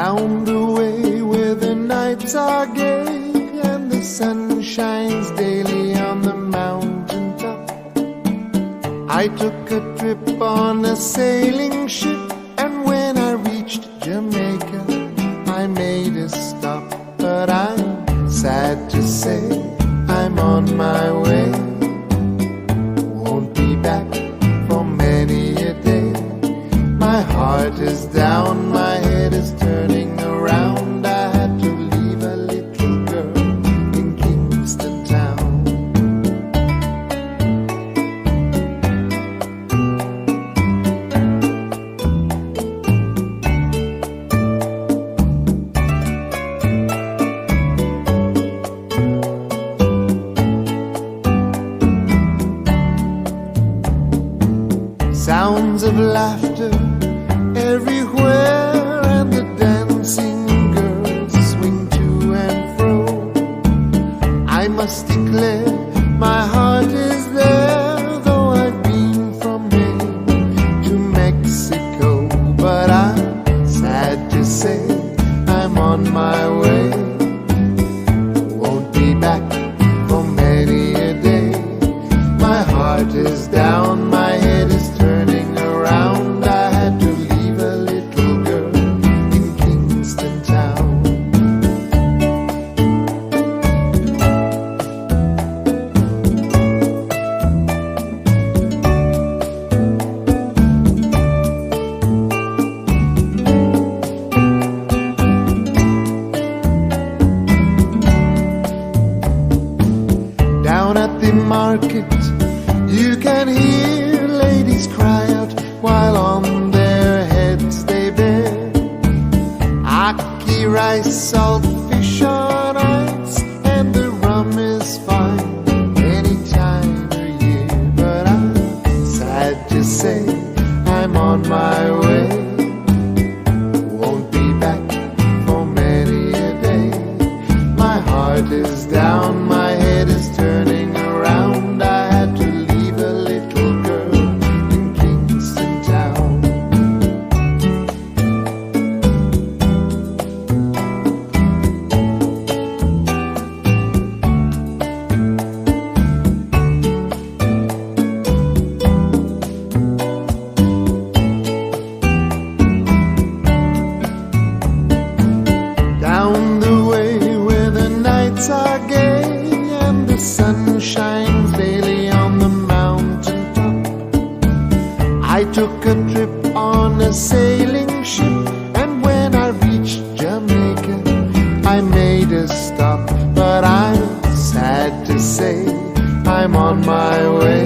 Down the way where the nights are gay and the sun shines daily on the mountain top, I took a trip on a sailing ship, and when I reached Jamaica I made a stop. But I'm sad to say I'm on my way, won't be back for many a day. My heart is down, my head is turning around. I had to leave a little girl in Kingston town. Sounds of laughter everywhere, and the dancing girls swing to and fro. I must declare my heart is there, though I've been from Heng to Mexico. But I'm sad to say I'm on my way, won't be back for many a day. My heart is down, my head is turning around. I had to leave a little girl in Kingston town. Down at the market you can hear ladies cry out while on their heads they bear ackee rice, salt fish on ice, and the rum is fine any time of year. But I'm sad to say I'm on my way, won't be back for many a day. My heart is down, my head is turning around. I had to leave a little girl in Kingston town. Down the way where the nights are gay and the sun shines daily on the mountain top, I took a trip on a sailing ship, and when I reached Jamaica I made a stop. But I'm sad to say I'm on my way,